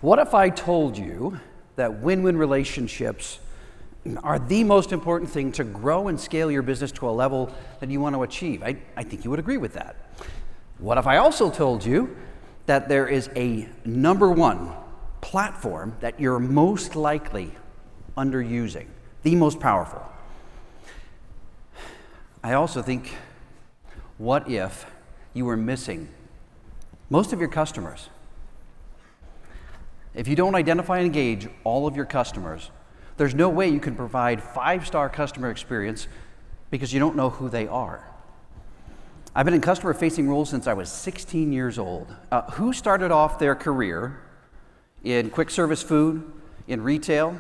What if I told you that win-win relationships are the most important thing to grow and scale your business to a level that you want to achieve? I think you would agree with that. What if I also told you that there is a number one platform that you're most likely underusing, the most powerful? I also think, what if you were missing most of your customers? If you don't identify and engage all of your customers, there's no way you can provide 5-star customer experience because you don't know who they are. I've been in customer-facing roles since I was 16 years old. Who started off their career in quick service food, in retail?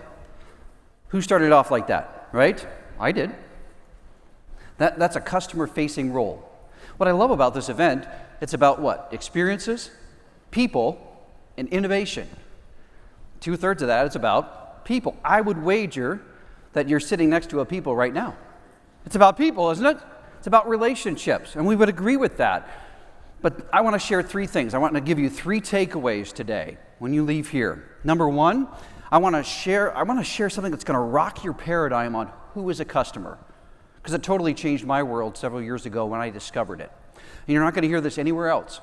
Who started off like that, right? I did. That's a customer-facing role. What I love about this event, it's about what? Experiences, people, and innovation. 2/3 of that is about people. I would wager that you're sitting next to a people right now. It's about people, isn't it? It's about relationships, and we would agree with that. But I want to share 3 things. I want to give you 3 takeaways today when you leave here. Number 1, I want to share something that's going to rock your paradigm on who is a customer, because it totally changed my world several years ago when I discovered it. And you're not going to hear this anywhere else.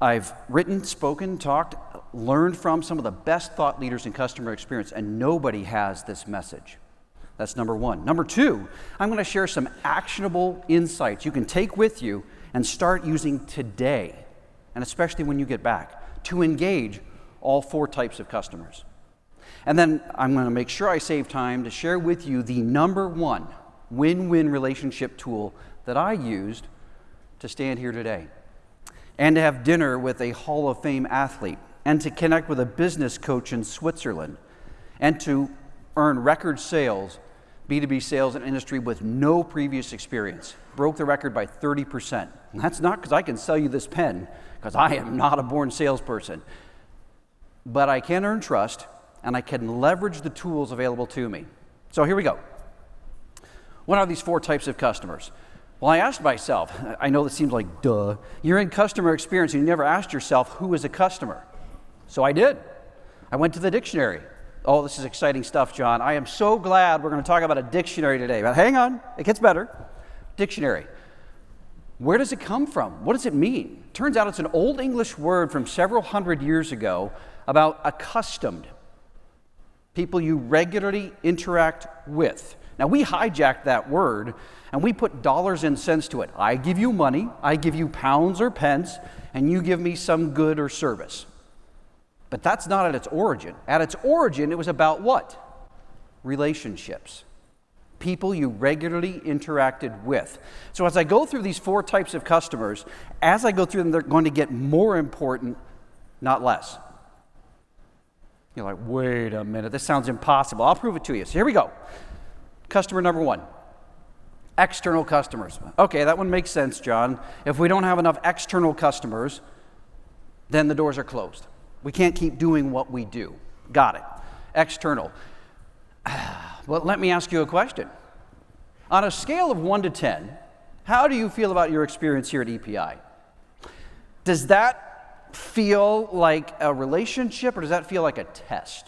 I've written, spoken, talked, learned from some of the best thought leaders in customer experience, and nobody has this message. That's number 1. Number 2, I'm going to share some actionable insights you can take with you and start using today, and especially when you get back, to engage all 4 types of customers. And then I'm going to make sure I save time to share with you the number 1 win-win relationship tool that I used to stand here today, and to have dinner with a Hall of Fame athlete, and to connect with a business coach in Switzerland, and to earn record sales, B2B sales in industry with no previous experience. Broke the record by 30%. And that's not because I can sell you this pen, because I am not a born salesperson. But I can earn trust, and I can leverage the tools available to me. So here we go. What are these 4 types of customers? Well, I asked myself, I know this seems like duh, you're in customer experience and you never asked yourself who is a customer. So I did. I went to the dictionary. Oh, this is exciting stuff, John. I am so glad we're going to talk about a dictionary today. But hang on, it gets better. Dictionary. Where does it come from? What does it mean? Turns out it's an old English word from several hundred years ago about accustomed, people you regularly interact with. Now, we hijacked that word and we put dollars and cents to it. I give you money, I give you pounds or pence, and you give me some good or service. But that's not at its origin. At its origin, it was about what? Relationships. People you regularly interacted with. So as I go through these 4 types of customers, as I go through them, they're going to get more important, not less. You're like, wait a minute, this sounds impossible. I'll prove it to you. So here we go. Customer number 1. External customers. Okay, that one makes sense, John. If we don't have enough external customers, then the doors are closed. We can't keep doing what we do. Got it. External. Well, let me ask you a question. On a scale of 1 to 10, how do you feel about your experience here at EPI? Does that feel like a relationship, or does that feel like a test?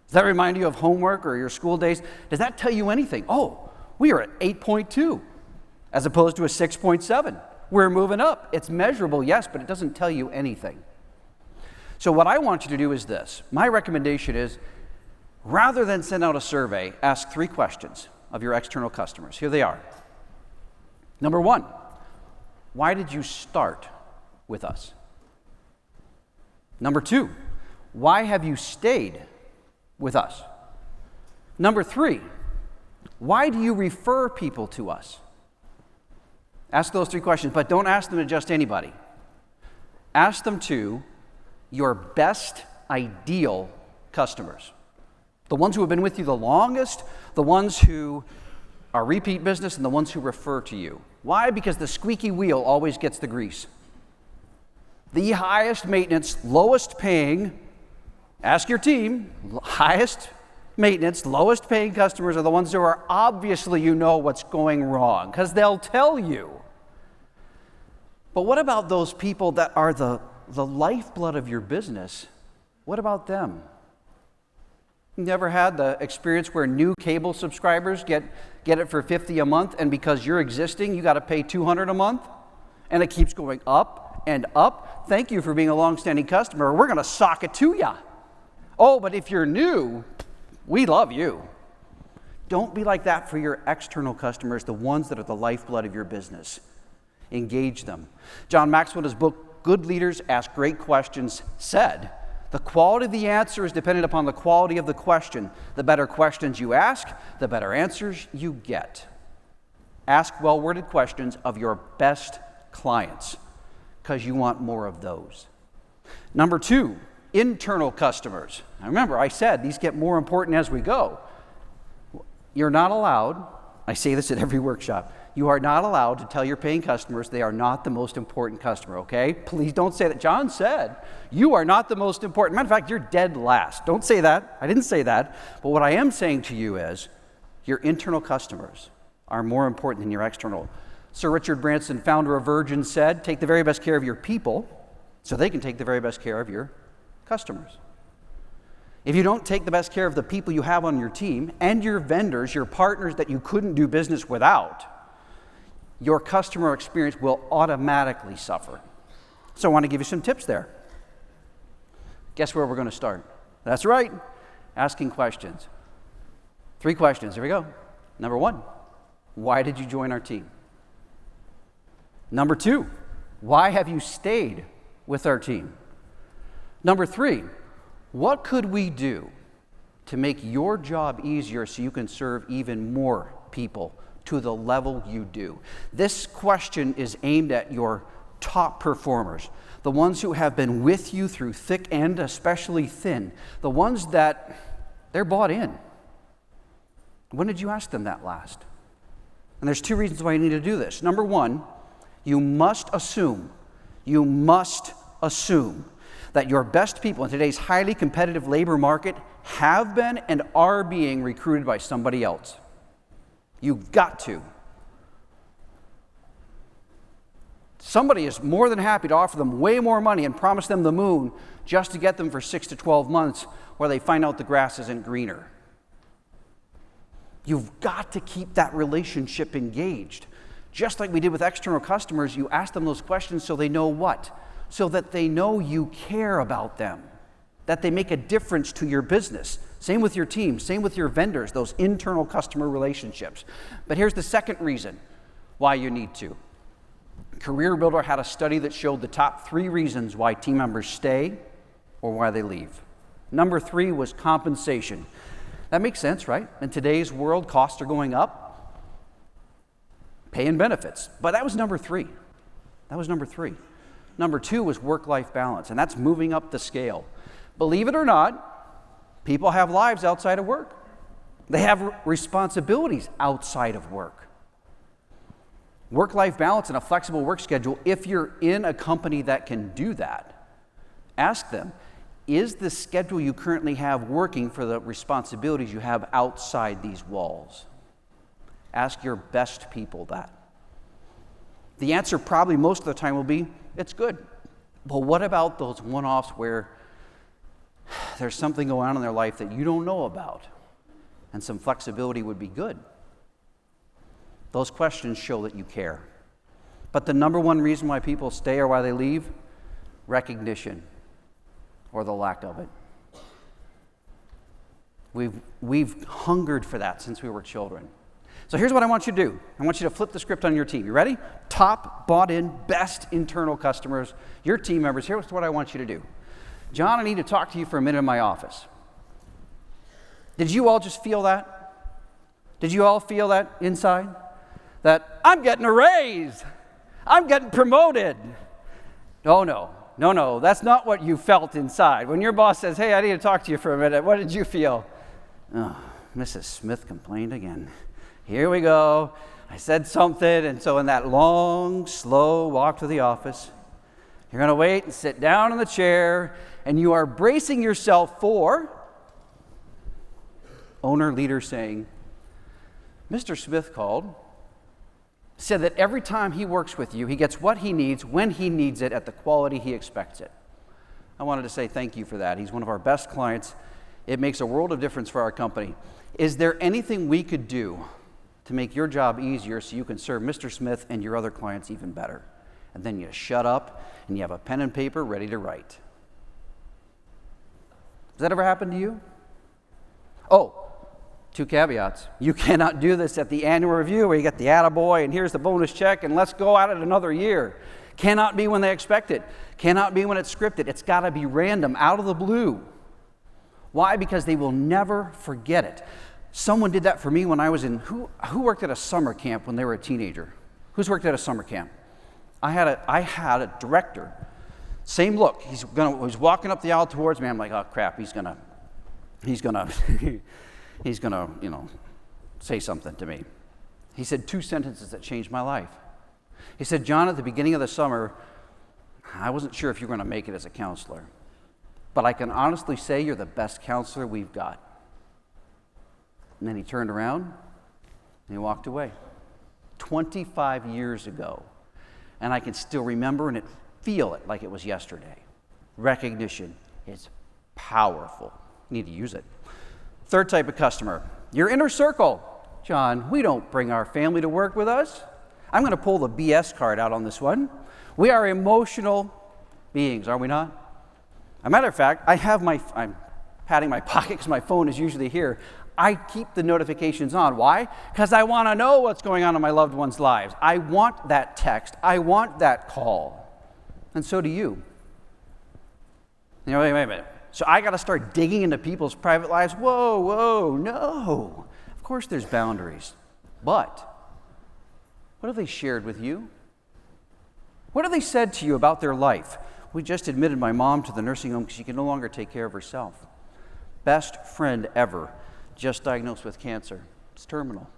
Does that remind you of homework or your school days? Does that tell you anything? Oh, we are at 8.2 as opposed to a 6.7. We're moving up. It's measurable, yes, but it doesn't tell you anything. So what I want you to do is this. My recommendation is, rather than send out a survey, ask 3 questions of your external customers. Here they are. Number 1, why did you start with us? Number 2, why have you stayed with us? Number 3, why do you refer people to us? Ask those 3 questions, but don't ask them to just anybody. Ask them to your best ideal customers. The ones who have been with you the longest, the ones who are repeat business, and the ones who refer to you. Why? Because the squeaky wheel always gets the grease. The highest maintenance, lowest paying, ask your team, highest maintenance, lowest paying customers are the ones who are obviously you know what's going wrong, because they'll tell you. But what about those people that are the lifeblood of your business? What about them? You never had the experience where new cable subscribers get it for $50 a month, and because you're existing, you got to pay $200 a month, and it keeps going up and up? Thank you for being a long-standing customer. We're going to sock it to you. Oh, but if you're new, we love you. Don't be like that for your external customers, the ones that are the lifeblood of your business. Engage them. John Maxwell, in his book, Good Leaders Ask Great Questions, said, the quality of the answer is dependent upon the quality of the question. The better questions you ask, the better answers you get. Ask well-worded questions of your best clients, because you want more of those. Number 2, internal customers. Now remember, I said these get more important as we go. You're not allowed, I say this at every workshop, you are not allowed to tell your paying customers they are not the most important customer, okay? Please don't say that. John said, you are not the most important. Matter of fact, you're dead last. Don't say that. I didn't say that. But what I am saying to you is, your internal customers are more important than your external. Sir Richard Branson, founder of Virgin, said, take the very best care of your people so they can take the very best care of your customers. If you don't take the best care of the people you have on your team and your vendors, your partners that you couldn't do business without, your customer experience will automatically suffer. So I want to give you some tips there. Guess where we're going to start? That's right, asking questions. 3 questions, here we go. Number 1, why did you join our team? Number 2, why have you stayed with our team? Number 3, what could we do to make your job easier so you can serve even more people to the level you do? This question is aimed at your top performers, the ones who have been with you through thick and especially thin, the ones that they're bought in. When did you ask them that last? And there's 2 reasons why you need to do this. Number 1, you must assume that your best people in today's highly competitive labor market have been and are being recruited by somebody else. You've got to. Somebody is more than happy to offer them way more money and promise them the moon just to get them for 6 to 12 months where they find out the grass isn't greener. You've got to keep that relationship engaged. Just like we did with external customers, you ask them those questions so they know what? So that they know you care about them, that they make a difference to your business. Same with your team, same with your vendors, those internal customer relationships. But here's the second reason why you need to. Career Builder had a study that showed the top 3 reasons why team members stay or why they leave. Number 3 was compensation. That makes sense, right? In today's world, costs are going up. Pay and benefits. But that was number 3. Number 2 was work-life balance, and that's moving up the scale. Believe it or not, people have lives outside of work. They have responsibilities outside of work. Work-life balance and a flexible work schedule, if you're in a company that can do that, ask them, is the schedule you currently have working for the responsibilities you have outside these walls? Ask your best people that. The answer probably most of the time will be, it's good. But what about those one-offs where there's something going on in their life that you don't know about, and some flexibility would be good? Those questions show that you care. But the number 1 reason why people stay or why they leave, recognition or the lack of it. We've hungered for that since we were children. So here's what I want you to do. I want you to flip the script on your team. You ready? Top, bought-in, best internal customers, your team members. Here's what I want you to do. John, I need to talk to you for a minute in my office. Did you all just feel that? Did you all feel that inside? That I'm getting a raise. I'm getting promoted. Oh, no, that's not what you felt inside. When your boss says, hey, I need to talk to you for a minute, what did you feel? Oh, Mrs. Smith complained again. Here we go. I said something, and so in that long, slow walk to the office, you're going to wait and sit down in the chair, and you are bracing yourself for owner leader saying, Mr. Smith called, said that every time he works with you, he gets what he needs, when he needs it, at the quality he expects it. I wanted to say thank you for that. He's one of our best clients. It makes a world of difference for our company. Is there anything we could do to make your job easier so you can serve Mr. Smith and your other clients even better? And then you shut up and you have a pen and paper ready to write. Has that ever happened to you? Oh, 2 caveats. You cannot do this at the annual review where you get the attaboy and here's the bonus check and let's go at it another year. Cannot be when they expect it. Cannot be when it's scripted. It's got to be random, out of the blue. Why? Because they will never forget it. Someone did that for me when I was in, who worked at a summer camp when they were a teenager? Who's worked at a summer camp? I had a director. Same look. He's walking up the aisle towards me. I'm like, oh crap, he's gonna, say something to me. He said 2 sentences that changed my life. He said, John, at the beginning of the summer, I wasn't sure if you were going to make it as a counselor, but I can honestly say you're the best counselor we've got. And then he turned around and he walked away. 25 years ago. And I can still remember and feel it like it was yesterday. Recognition is powerful. You need to use it. Third type of customer, your inner circle. John, we don't bring our family to work with us. I'm going to pull the BS card out on this one. We are emotional beings, are we not? As a matter of fact, I'm patting my pocket because my phone is usually here. I keep the notifications on. Why? Because I want to know what's going on in my loved ones' lives. I want that text. I want that call. And so do you. Wait a minute. So I got to start digging into people's private lives? Whoa, no. Of course there's boundaries. But what have they shared with you? What have they said to you about their life? We just admitted my mom to the nursing home because she can no longer take care of herself. Best friend ever, just diagnosed with cancer. It's terminal.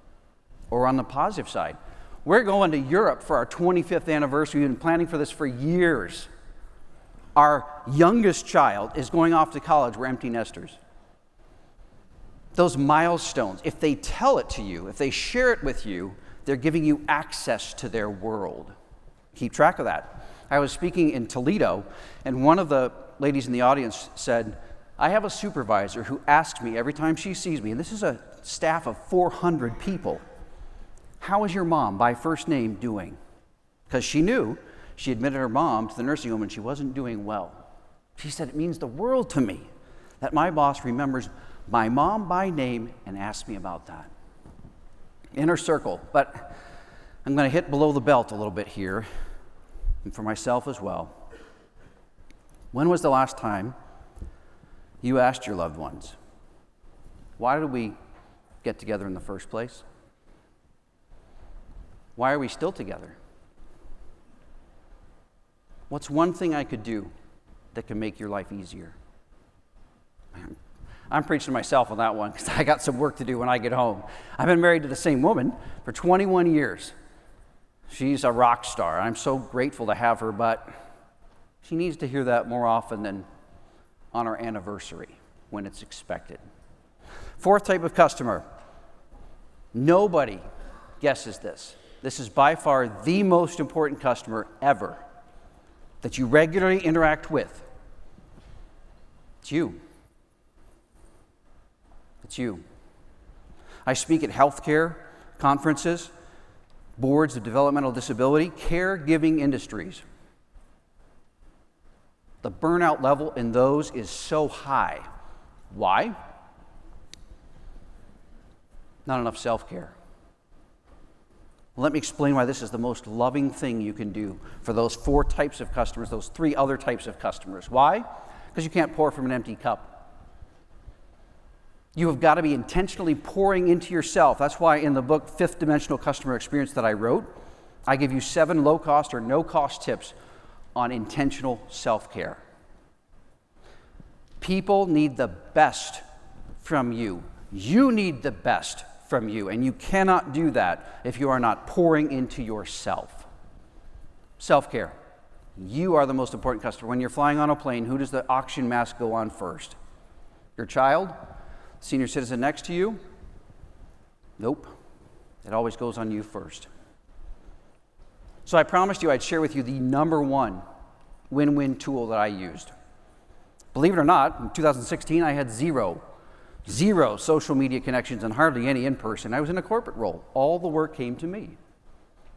Or on the positive side, we're going to Europe for our 25th anniversary. We've been planning for this for years. Our youngest child is going off to college. We're empty nesters. Those milestones, if they tell it to you, if they share it with you, they're giving you access to their world. Keep track of that. I was speaking in Toledo, and one of the ladies in the audience said, I have a supervisor who asks me every time she sees me, and this is a staff of 400 people, how is your mom, by first name, doing? Because she knew she admitted her mom to the nursing home and she wasn't doing well. She said, it means the world to me that my boss remembers my mom by name and asks me about that. Inner circle, but I'm going to hit below the belt a little bit here, and for myself as well. When was the last time you asked your loved ones, why did we get together in the first place? Why are we still together? What's one thing I could do that can make your life easier? I'm preaching to myself on that one because I got some work to do when I get home. I've been married to the same woman for 21 years. She's a rock star. I'm so grateful to have her, but she needs to hear that more often than on our anniversary when it's expected. Fourth type of customer. Nobody guesses this. This is by far the most important customer ever that you regularly interact with. It's you. It's you. I speak at healthcare conferences, boards of developmental disability, caregiving industries. The burnout level in those is so high. Why? Not enough self-care. Let me explain why this is the most loving thing you can do for those 4 types of customers, those 3 other types of customers. Why? Because you can't pour from an empty cup. You have got to be intentionally pouring into yourself. That's why in the book, Fifth Dimensional Customer Experience that I wrote, I give you 7 low-cost or no-cost tips on intentional self-care. People need the best from you. You need the best from you, and you cannot do that if you are not pouring into yourself. Self-care. You are the most important customer. When you're flying on a plane, who does the oxygen mask go on first? Your child? Senior citizen next to you? Nope. It always goes on you first. So I promised you I'd share with you the number 1 win-win tool that I used. Believe it or not, in 2016, I had zero social media connections and hardly any in person. I was in a corporate role. All the work came to me.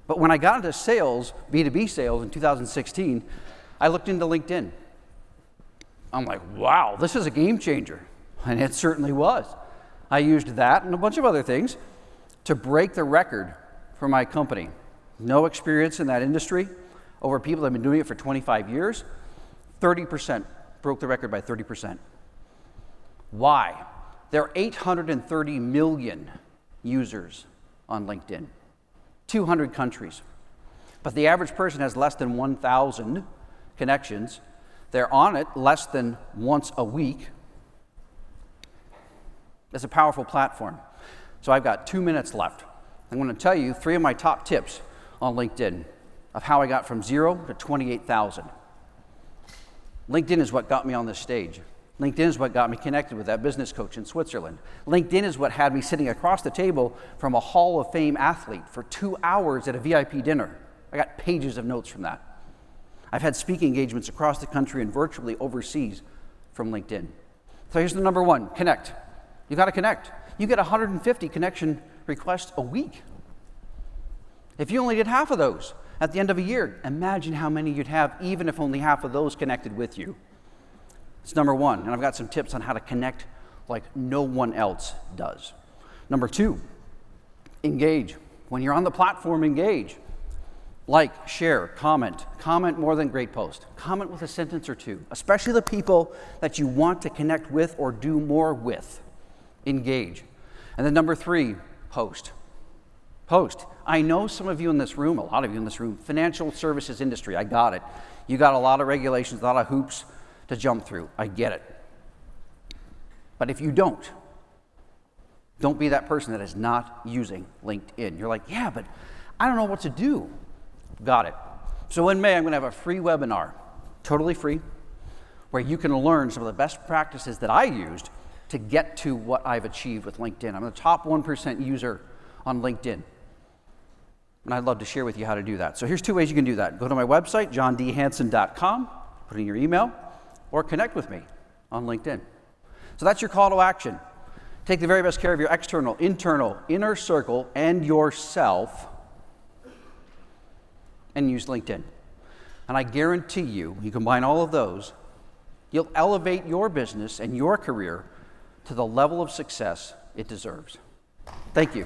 But when I got into sales, B2B sales in 2016, I looked into LinkedIn. I'm like, wow, this is a game changer. And it certainly was. I used that and a bunch of other things to break the record for my company. No experience in that industry. Over people that have been doing it for 25 years, 30%, broke the record by 30%. Why? There are 830 million users on LinkedIn, 200 countries. But the average person has less than 1,000 connections. They're on it less than once a week. It's a powerful platform. So I've got 2 minutes left. I'm going to tell you 3 of my top tips on LinkedIn of how I got from 0 to 28,000. LinkedIn is what got me on this stage. LinkedIn is what got me connected with that business coach in Switzerland. LinkedIn is what had me sitting across the table from a Hall of Fame athlete for 2 hours at a VIP dinner. I got pages of notes from that. I've had speaking engagements across the country and virtually overseas from LinkedIn. So here's the number 1, connect. You got to connect. You get 150 connection requests a week. If you only did half of those at the end of a year, imagine how many you'd have even if only half of those connected with you. It's number 1, and I've got some tips on how to connect like no one else does. Number 2, engage. When you're on the platform, engage. Like, share, comment. Comment more than great post. Comment with a sentence or 2, especially the people that you want to connect with or do more with. Engage. And then number 3, post. Post. I know some of you in this room, a lot of you in this room, financial services industry, I got it. You got a lot of regulations, a lot of hoops to jump through. I get it. But if you don't be that person that is not using LinkedIn. You're like, yeah, but I don't know what to do. Got it. So in May, I'm going to have a free webinar, totally free, where you can learn some of the best practices that I used to get to what I've achieved with LinkedIn. I'm the top 1% user on LinkedIn. And I'd love to share with you how to do that. So here's 2 ways you can do that. Go to my website, johndhanson.com, put in your email, or connect with me on LinkedIn. So that's your call to action. Take the very best care of your external, internal, inner circle, and yourself, and use LinkedIn. And I guarantee you combine all of those, you'll elevate your business and your career to the level of success it deserves. Thank you.